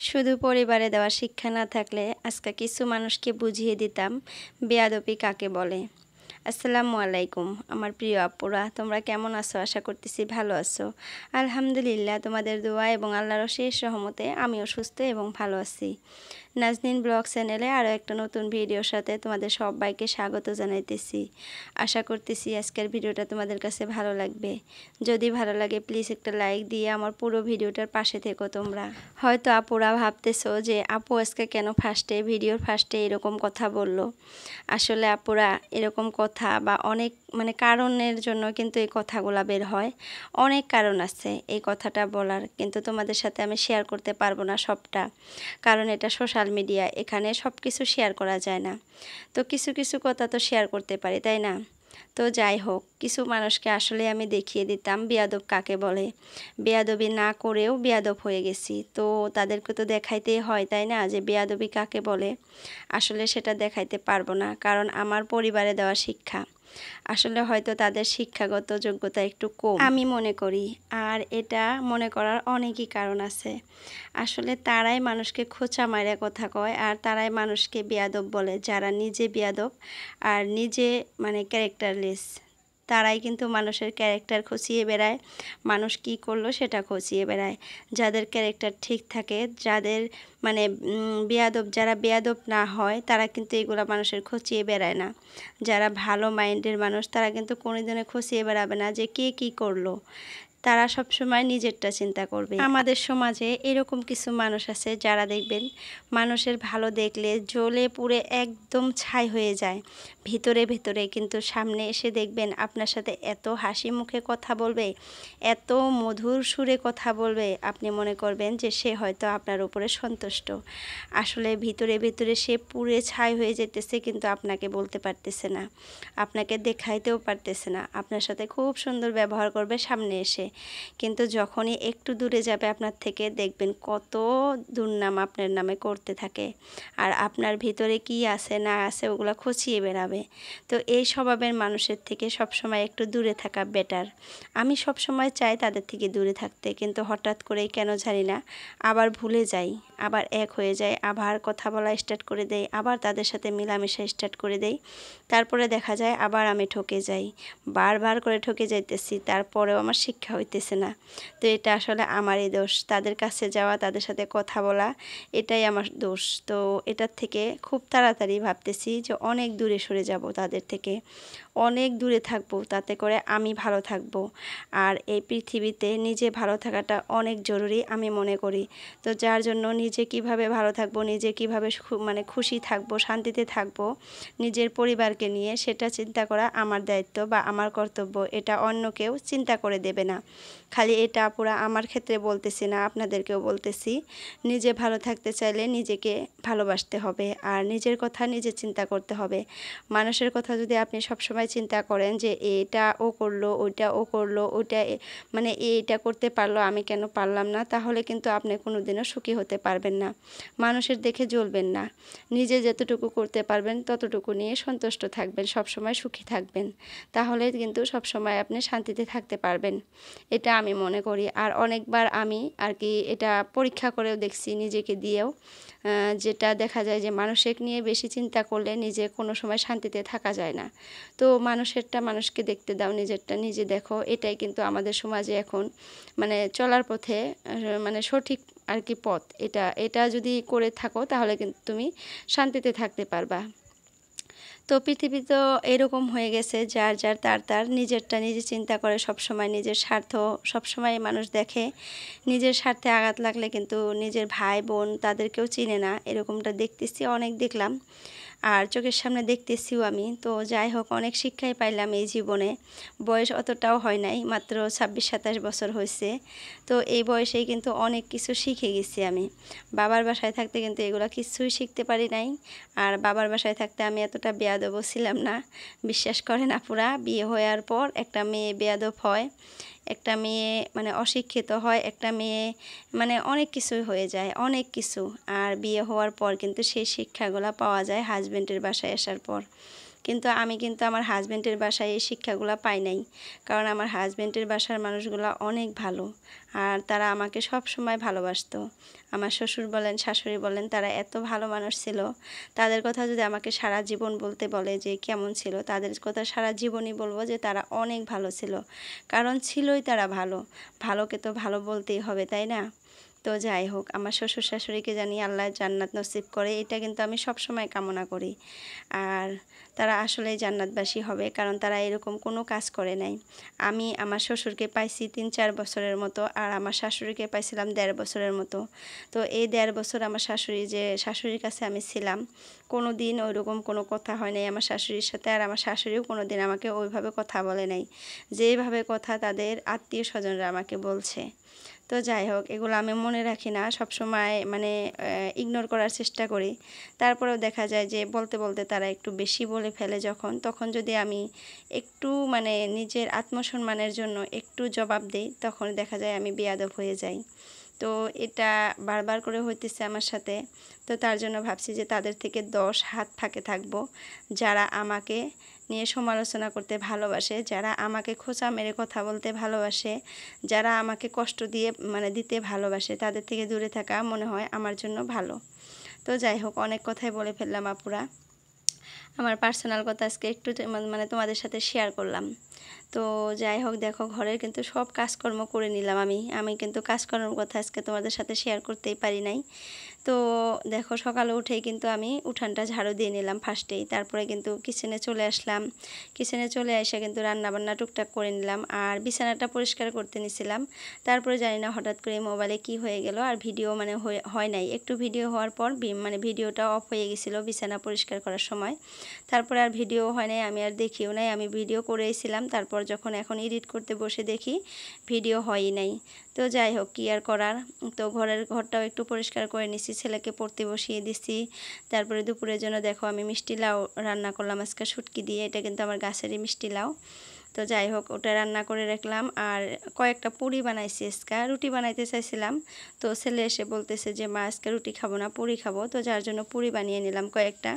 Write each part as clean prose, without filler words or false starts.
শুধু পরিবারে দেওয়া শিক্ষা না থাকলে আজকে কিছু মানুষকে বুঝিয়ে দিতাম বেয়াদবি কাকে বলে। আসসালামু আলাইকুম আমার প্রিয় আপুরা, তোমরা কেমন আছো? আশা করতেছি ভালো আছো। আলহামদুলিল্লাহ, তোমাদের দোয়া এবং আল্লাহর অশেষ রহমতে আমিও সুস্থ এবং ভালো আছি। নাজনীন ব্লগ চ্যানেলে আরও একটা নতুন ভিডিওর সাথে তোমাদের সবাইকে স্বাগত জানাইতেছি। আশা করতেছি আজকের ভিডিওটা তোমাদের কাছে ভালো লাগবে। যদি ভালো লাগে প্লিজ একটা লাইক দিয়ে আমার পুরো ভিডিওটার পাশে থেকো তোমরা। হয়তো আপুরা ভাবতেছো যে আপু আজকে কেন ভিডিওর ফার্স্টে এরকম কথা বললো। আসলে আপুরা এরকম কথা বা অনেক কারণের জন্য কিন্তু এই কথাগুলা বের হয়। অনেক কারণ আছে এই কথাটা বলার, কিন্তু তোমাদের সাথে আমি শেয়ার করতে পারবো না সবটা, কারণ এটা সোশ্যাল মিডিয়া, এখানে সব কিছু শেয়ার করা যায় না। তো কিছু কিছু কথা তো শেয়ার করতে পারি, তাই না? তো যাই হোক, কিছু মানুষকে আসলে আমি দেখিয়ে দিতাম বেয়াদব কাকে বলে। বেয়াদবি না করেও বেয়াদব হয়ে গেছি, তো তাদেরকে তো দেখাইতেই হয়, তাই না, যে বেয়াদবি কাকে বলে। আসলে সেটা দেখাইতে পারবো না, কারণ আমার পরিবারে দেওয়া শিক্ষা, আসলে হয়তো তাদের শিক্ষাগত যোগ্যতা একটু কম আমি মনে করি। আর এটা মনে করার অনেকই কারণ আছে। আসলে তারাই মানুষকে খোঁচা মাইরা কথা কয়, আর তারাই মানুষকে বেয়াদব বলে যারা নিজে বেয়াদব আর নিজে ক্যারেক্টারলেস। তারাই কিন্তু মানুষের ক্যারেক্টার খচিয়ে বেড়ায়, মানুষ কি করলো সেটা খচিয়ে বেড়ায়। যাদের ক্যারেক্টার ঠিক থাকে, যাদের বেয়াদব, যারা বেয়াদব না হয় তারা কিন্তু এগুলো মানুষের খচিয়ে বেড়ায় না। যারা ভালো মাইন্ডের মানুষ তারা কিন্তু কোনোদিনও খচিয়ে বেড়াবে না যে কে কী করলো, তারা সব সময় নিজেরটা চিন্তা করবে। আমাদের সমাজে এরকম কিছু মানুষ আছে যারা দেখবেন মানুষের ভালো দেখলে জ্বলে পুড়ে একদম ছাই হয়ে যায় ভিতরে ভিতরে, কিন্তু সামনে এসে দেখবেন আপনার সাথে এত হাসি মুখে কথা বলবে, এত মধুর সুরে কথা বলবে, আপনি মনে করবেন যে সে হয়তো আপনার উপরে সন্তুষ্ট। আসলে ভিতরে ভিতরে সে পুড়ে ছাই হয়ে যেতেছে, কিন্তু আপনাকে বলতে পারতেছে না, আপনাকে দেখাইতেও পারতেছে না। আপনার সাথে খুব সুন্দর ব্যবহার করবে সামনে এসে, কিন্তু যখনই একটু দূরে যাবে আপনার থেকে, দেখবেন কত দুর্নাম আপনার নামে করতে থাকে, আর আপনার ভিতরে কি আছে না আছে ওগুলো খচিয়ে বেড়াবে। তো এই স্বভাবের মানুষের থেকে সবসময় একটু দূরে থাকা বেটার। আমি সবসময় চাই তাদের থেকে দূরে থাকতে, কিন্তু হঠাৎ করেই কেন জানি না আবার ভুলে যাই, আবার এক হয়ে যায়, আবার কথা বলা স্টার্ট করে দেই, আবার তাদের সাথে মেলামেশা স্টার্ট করে দেই। তারপরে দেখা যায় আবার আমি ঠকে যাই, বারবার করে ঠকে যাইতেছি, তারপরেও আমার শিক্ষা হইতেছে না। তো এটা আসলে আমারই দোষ, তাদের কাছে যাওয়া, তাদের সাথে কথা বলা, এটাই আমার দোষ। তো এটার থেকে খুব তাড়াতাড়ি ভাবতেছি যে অনেক দূরে সরে যাব, তাদের থেকে অনেক দূরে থাকবো, তাতে করে আমি ভালো থাকবো। আর এই পৃথিবীতে নিজে ভালো থাকাটা অনেক জরুরি আমি মনে করি। তো যার জন্য নিজে কিভাবে ভালো থাকবো, নিজে কিভাবে খুশি থাকবো, শান্তিতে থাকবো নিজের পরিবারকে নিয়ে, সেটা চিন্তা করা আমার দায়িত্ব বা আমার কর্তব্য। এটা অন্য কেউ চিন্তা করে দেবে না। খালি এটা পুরা আমার ক্ষেত্রে বলতেছি না, আপনাদেরকেও বলতেছি। নিজে ভালো থাকতে চাইলে নিজেকে ভালোবাসতে হবে, আর নিজের কথা নিজে চিন্তা করতে হবে। মানুষের কথা যদি আপনি সবসময় চিন্তা করেন যে এটা ও করলো, ওইটা ও করলো, ওইটা এইটা করতে পারলো, আমি কেন পারলাম না, তাহলে কিন্তু আপনি কোনোদিনও সুখী হতে পারবেন না, মানুষের দেখে জ্বলবেন না। নিজে যতটুকু করতে পারবেন ততটুকু নিয়ে সন্তুষ্ট থাকবেন, সবসময় সুখী থাকবেন, তাহলে কিন্তু সবসময় আপনি শান্তিতে থাকতে পারবেন। এটা আমি মনে করি। আর অনেকবার আমি আর কি এটা পরীক্ষা করেও দেখছি নিজেকে দিয়েও, যেটা দেখা যায় যে মানুষের নিয়ে বেশি চিন্তা করলে নিজে কোনো সময় শান্তিতে থাকা যায় না। তো মানুষেরটা মানুষকে দেখতে দাও, নিজেরটা নিজে দেখো, এটাই কিন্তু আমাদের সমাজে এখন চলার পথে সঠিক আর কি পথ। এটা এটা যদি করে থাকো তাহলে কিন্তু তুমি শান্তিতে থাকতে পারবা। তো পৃথিবী তো এরকম হয়ে গেছে, যার যার তার নিজেরটা নিজে চিন্তা করে, সবসময় নিজের স্বার্থ সবসময় মানুষ দেখে। নিজের স্বার্থে আঘাত লাগলে কিন্তু নিজের ভাই বোন তাদেরকেও চিনে না, এরকমটা দেখতেছি, অনেক দেখলাম আর চোখের সামনে দেখতেছিও আমি। তো যাই হোক, অনেক শিক্ষাই পাইলাম এই জীবনে। বয়স অতটাও হয় নাই, মাত্র 26-27 বছর হয়েছে। তো এই বয়সেই কিন্তু অনেক কিছু শিখে গেছি আমি। বাবার বাসায় থাকতে কিন্তু এগুলো কিছুই শিখতে পারি নাই। আর বাবার বাসায় থাকতে আমি এতটা বেয়াদব ছিলাম না। বিশ্বাস করেন আপুরা, বিয়ে হওয়ার পর একটা মেয়ে বেয়াদব হয়, একটা মেয়ে অশিক্ষিত হয়, একটা মেয়ে অনেক কিছুই হয়ে যায়, অনেক কিছু। আর বিয়ে হওয়ার পর কিন্তু সেই শিক্ষাগুলো পাওয়া যায় হাজবেন্ডের বাসায় আসার পর। কিন্তু আমি কিন্তু আমার হাজব্যান্ডের বাসায় এই শিক্ষাগুলো পাই নাই, কারণ আমার হাজব্যান্ডের বাসার মানুষগুলো অনেক ভালো আর তারা আমাকে সব সময় ভালোবাসতো। আমার শ্বশুর বলেন শাশুড়ি বলেন তারা এত ভালো মানুষ ছিল। তাদের কথা যদি আমাকে সারা জীবন বলতে বলে যে কেমন ছিল, তাদের কথা সারা জীবনই বলবো যে তারা অনেক ভালো ছিল, কারণ ছিলই তারা ভালো। ভালোকে তো ভালো বলতেই হবে, তাই না? তো যাই হোক, আমার শ্বশুর শাশুড়িকে জানি আল্লাহ জান্নাত নসিব করে, এটা কিন্তু আমি সব সময় কামনা করি। আর তারা আসলেই জান্নাতবাসী হবে, কারণ তারা এরকম কোনো কাজ করে নাই। আমি আমার শ্বশুরকে পাইছি 3-4 বছরের মতো, আর আমার শাশুড়িকে পাইছিলাম 1.5 বছরের মতো। তো এই 1.5 বছর আমার শাশুড়ির কাছে আমি ছিলাম, কোনো দিন ওইরকম কোনো কথা হয় নাই আমার শাশুড়ির সাথে। আর আমার শাশুড়িও কোনো দিন আমাকে ওইভাবে কথা বলে নাই যেইভাবে কথা তাদের আত্মীয় স্বজনরা আমাকে বলছে। তো যাই হোক, এগুলো আমি মনে রাখি না, সবসময় মানে ইগনোর করার চেষ্টা করি। তারপরেও দেখা যায় যে বলতে বলতে তারা একটু বেশি বলে ফেলে তখন যদি আমি একটু মানে নিজের আত্মসম্মানের জন্য একটু জবাব দিই, তখন দেখা যায় আমি বেয়াদব হয়ে যাই। তো এটা বারবার করে হইতেছে আমার সাথে। তো তার জন্য ভাবছি যে তাদের থেকে 10 হাত ফাঁকে থাকবো, যারা আমাকে নিয়ে সমালোচনা করতে ভালোবাসে, যারা আমাকে খোঁচা মেরে কথা বলতে ভালোবাসে, যারা আমাকে কষ্ট দিয়ে মানে দিতে ভালোবাসে, তাদের থেকে দূরে থাকা মনে হয় আমার জন্য ভালো। তো যাই হোক, অনেক কথাই বলে ফেললাম আপুরা। আমার পার্সোনাল কথা আজকে একটু মানে তোমাদের সাথে শেয়ার করলাম। তো যাই হোক, দেখো ঘরের কিন্তু সব কাজকর্ম করে নিলাম আমি কিন্তু কাজকর্মের কথা আজকে তোমাদের সাথে শেয়ার করতেই পারি নাই। তো দেখো সকালে উঠেই কিন্তু আমি উঠানটা ঝাড়ু দিয়ে নিলাম ফার্স্টেই, তারপরে কিন্তু কিচেনে চলে আসলাম। কিচেনে চলে এসে কিন্তু রান্নাবান্না টুকটাক করে নিলাম, আর বিছানাটা পরিষ্কার করতে নিছিলাম। তারপরে জানি না হঠাৎ করে মোবাইলে কি হয়ে গেল, আর ভিডিও মানে হয় নাই, একটু ভিডিও হওয়ার পর মানে ভিডিওটা অফ হয়ে গেছিলো বিছানা পরিষ্কার করার সময়। তারপরে আর ভিডিও হয় নাই, আমি আর দেখিও নাই, আমি ভিডিও করেইছিলাম। তারপর যখন এখন এডিট করতে বসে দেখি ভিডিও হয়ই নাই। তো যাই হোক, কি আর করার। তো ঘরটাও একটু পরিষ্কার করে নিছি, ছেলেকে পড়তে বসিয়ে দিছি। তারপরে দুপুরের জন্য দেখো আমি মিষ্টি লাউ রান্না করলাম আজকে শুটকি দিয়ে, এটা কিন্তু আমার গাছেরই মিষ্টি লাউ। তো যাই হোক, ওটা রান্না করে রাখলাম। আর কয়েকটা পুরি বানাইছি আজকে, রুটি বানাইতে চাইছিলাম। তো ছেলে এসে বলতেছে যে মা আজকে রুটি খাবো না, পুরি খাবো। তো যার জন্য পুরি বানিয়ে নিলাম কয়েকটা।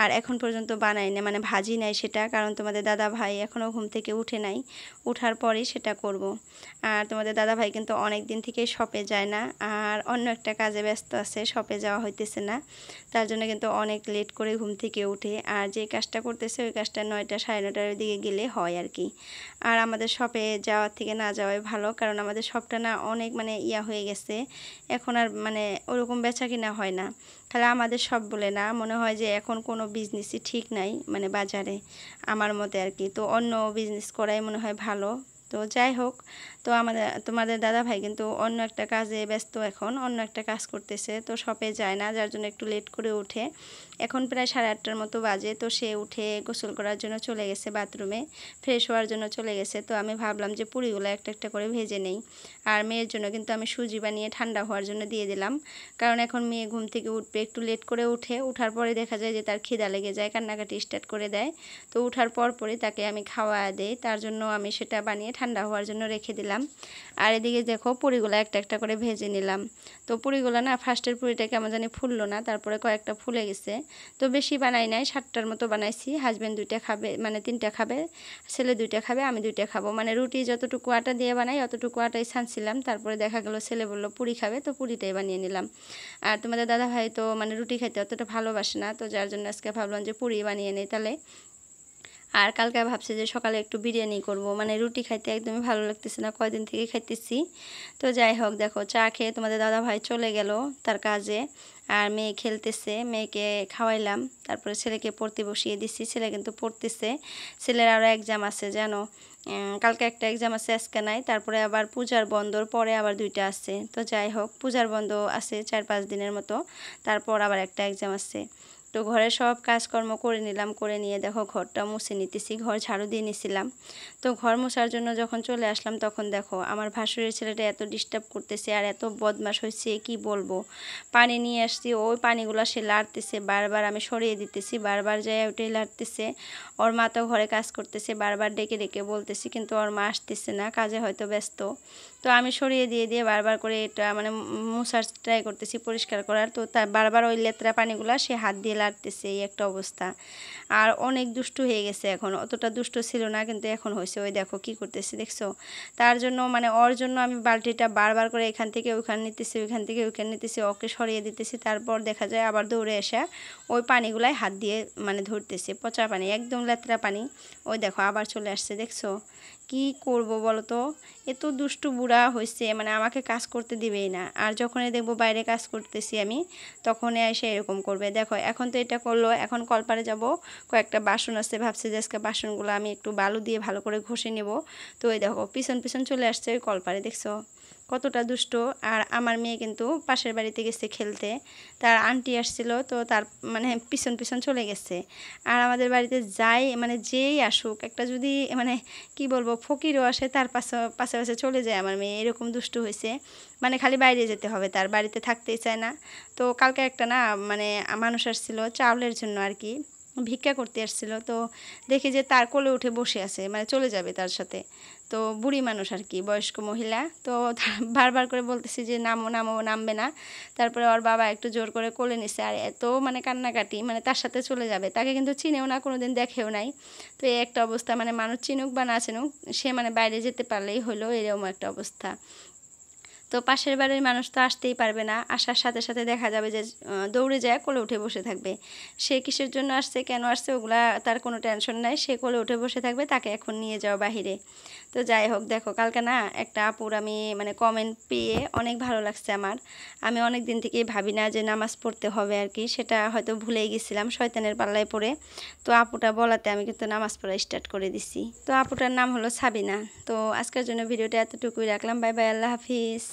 আর এখন পর্যন্ত বানাই না, মানে ভাজি নাই সেটা, কারণ তোমাদের দাদা ভাই এখনও ঘুম থেকে উঠে নাই, উঠার পরেই সেটা করব। আর তোমাদের দাদা ভাই কিন্তু অনেক দিন থেকে শপে যায় না, আর অন্য একটা কাজে ব্যস্ত আছে, শপে যাওয়া হইতেছে না। তার জন্য কিন্তু অনেক লেট করে ঘুম থেকে উঠে, আর যে কাজটা করতেছে ওই কাজটা 9টা 9:30টার দিকে গেলে হয় আর কি। আর আমাদের শপে যাওয়ার থেকে না যাওয়াই ভালো, কারণ আমাদের শপটা না অনেক মানে ইয়া হয়ে গেছে, এখন আর মানে ওরকম বেচা কিনা হয় না। তাহলে আমাদের সব বলে না, মনে হয় যে এখন কোনো বিজনেসই ঠিক নাই মানে বাজারে, আমার মতে আর কি। তো অন্য বিজনেস করাই মনে হয় ভালো। তো যাই হোক, তো তোমাদের দাদা ভাই কিন্তু অন্য একটা কাজে ব্যস্ত, এখন অন্য একটা কাজ করতেছে, তো শপে যায় না, যার জন্য একটু লেট করে ওঠে। এখন প্রায় 8:30টার মতো বাজে। তো সে উঠে গোসল করার জন্য চলে গেছে বাথরুমে, ফ্রেশ হওয়ার জন্য চলে গেছে। তো আমি ভাবলাম যে পুরিগুলো একটা একটা করে ভেজে নেই। আর মেয়ের জন্য কিন্তু আমি সুজি বানিয়ে ঠান্ডা হওয়ার জন্য দিয়ে দিলাম, কারণ এখন মেয়ে ঘুম থেকে উঠবে, একটু লেট করে উঠে, উঠার পরে দেখা যায় যে তার খিদা লেগে যায়, কান্নাকাটি স্টার্ট করে দেয়। তো উঠার পরই তাকে আমি খাওয়া দেই, তার জন্য আমি সেটা বানিয়ে ঠান্ডা হওয়ার জন্য রেখে দিলাম। আর এদিকে দেখো পুরিগুলো একটা একটা করে ভেজে নিলাম। তো পুরিগুলো না ফার্স্টের পুরিটা কেমন জানি ফুললো না, তারপরে কয়েকটা ফুলে গেছে। তো বেশি বানাই নাই, 7টার মতো বানাইছি। হাজব্যান্ড 2টা খাবে, মানে 3টা খাবে, ছেলে 2টা খাবে, আমি 2টা খাবো। মানে রুটি যতটুকু আটা দিয়ে বানাই অতটুকু আটাই ছানছিলাম। তারপরে দেখা গেল ছেলে বললো পুরি খাবে, তো পুরিটাই বানিয়ে নিলাম। আর তোমাদের দাদা ভাই তো মানে রুটি খাইতে অতটা ভালোবাসে না, তো যার জন্য আজকে ভাবলাম যে পুরি বানিয়ে নেই তাহলে। আর কালকে ভাবছি যে সকালে একটু বিরিয়ানি করব, মানে রুটি খাইতে একদমই ভালো লাগতেছে না, কয়দিন থেকে খাইতেছি। তো যাই হোক, দেখো চা খেয়ে তোমাদের দাদা ভাই চলে গেল তার কাজে, আর মেয়ে খেলতেছে, মেয়েকে খাওয়াইলাম। তারপরে ছেলেকে পড়তে বসিয়ে দিচ্ছি, ছেলে কিন্তু পড়তেছে। ছেলের আরও এক্সাম আছে জানো, কালকে একটা এক্সাম আছে, আজকে নাই। তারপরে আবার পূজার বন্ধর পরে আবার 2টা আছে। তো যাই হোক, পূজার বন্ধ আছে 4-5 দিনের মতো, তারপর আবার একটা এক্সাম আছে। তো ঘরের সব কাজকর্ম করে নিলাম, করে নিয়ে দেখো ঘরটা মুছে নিতেছি, ঘর ঝাড়ু দিয়ে নিছিলাম। তো ঘর মোছার জন্য যখন চলে আসলাম, তখন দেখো আমার ভাসুরের ছেলেটা এত ডিস্টার্ব করতেছে আর এত বদমাশ হয়েছে কি বলবো। পানি নিয়ে আসছি, ওই পানিগুলো সে লাড়তেছে, বারবার আমি সরিয়ে দিতেছি, বারবার যায় ওটাই লাড়তেছে। ওর মা তো ঘরে কাজ করতেছে, বারবার ডেকে ডেকে বলতেছি, কিন্তু ওর মা আসতেছে না, কাজে হয়তো ব্যস্ত। তো আমি সরিয়ে দিয়ে দিয়ে বারবার করে এটা মানে মুছার ট্রাই করতেছি, পরিষ্কার করার। তো তার বারবার ওই লেত্রা পানিগুলা সে হাত দিয়ে লাড়তেছে, এই একটা অবস্থা। আর অনেক দুষ্টু হয়ে গেছে এখন, অতটা দুষ্ট ছিল না কিন্তু এখন হয়েছে। ওই দেখো কি করতেছে দেখছো। তার জন্য মানে ওর জন্য আমি বালতিটা বারবার করে এখান থেকে ওইখানে নিতেছি, ওইখান থেকে ওইখানে নিতেছি, ওকে সরিয়ে দিতেছি। তারপর দেখা যায় আবার দৌড়ে এসে ওই পানিগুলাই হাত দিয়ে মানে ধরতেছে, পচা পানি, একদম লেত্রা পানি। ওই দেখো আবার চলে আসছে দেখছো। কি করব বলো তো, এত দুষ্টু বুড়া হয়েছে, মানে আমাকে কাজ করতে দিবেই না। আর যখনই দেখবো বাইরে কাজ করতেছি আমি, তখনই এসে এরকম করবে। দেখো এখন তো এটা করলো, এখন কলপারে যাব, কয়েকটা বাসন আছে, ভাবছি যে আজকে বাসনগুলো আমি একটু বালু দিয়ে ভালো করে ঘষে নেব। তো ওই দেখো পিছন পিছন চলে আসছে ওই কলপারে, দেখছো কতটা দুষ্ট। আর আমার মেয়ে কিন্তু পাশের বাড়িতে গেছে খেলতে, তার আন্টি আসছিল, তো তার মানে পিছন পিছন চলে গেছে। আর আমাদের বাড়িতে যাই মানে যেই আসুক, একটা যদি মানে কি বলবো ফকিরও আসে, তার পাশে পাশে পাশে চলে যায় আমার মেয়ে, এরকম দুষ্টু হয়েছে। মানে খালি বাইরে যেতে হবে, তার বাড়িতে থাকতেই চায় না। তো কালকে একটা না মানে মানুষ আসছিল চাউলের জন্য আর কি, ভিক্ষা করতে আসছিল। তো দেখি যে তার কোলে উঠে বসে আছে, মানে চলে যাবে তার সাথে। তো বুড়ি মানুষ আর কি, বয়স্ক মহিলা। তো বারবার করে বলতেছি যে নামো নামো, নামবে না। তারপরে ওর বাবা একটু জোর করে কোলে নিছে, আর এত মানে কান্নাকাটি, মানে তার সাথে চলে যাবে। তাকে কিন্তু চিনেও না, কোনো দিন দেখেও নাই। তো এই একটা অবস্থা, মানে মানুষ চিনুক বা না চিনুক, সে মানে বাইরে যেতে পারলেই হলো, এরকম একটা অবস্থা। তো পাশের বাড়ির মানুষ তো আসতেই পারবে না, আসার সাথে সাথে দেখা যাবে যে দৌড়ে যায় কোলে উঠে বসে থাকবে। সে কিসের জন্য আসছে, কেন আসছে, ওগুলা তার কোনো টেনশন নাই, সে কোলে উঠে বসে থাকবে, তাকে এখন নিয়ে যাও বাহিরে। তো যাই হোক, দেখো কালকে না একটা আপুর আমি মানে কমেন্ট পেয়ে অনেক ভালো লাগছে আমার। আমি অনেক দিন থেকেই ভাবি না যে নামাজ পড়তে হবে আর কি, সেটা হয়তো ভুলেই গেছিলাম শয়তানের পাল্লায় পড়ে। তো আপুটা বলাতে আমি কিন্তু নামাজ পড়া স্টার্ট করে দিছি। তো আপুটার নাম হলো সাবিনা। তো আজকের জন্য ভিডিওটা এতটুকুই রাখলাম। বাই বাই, আল্লাহ হাফিজ।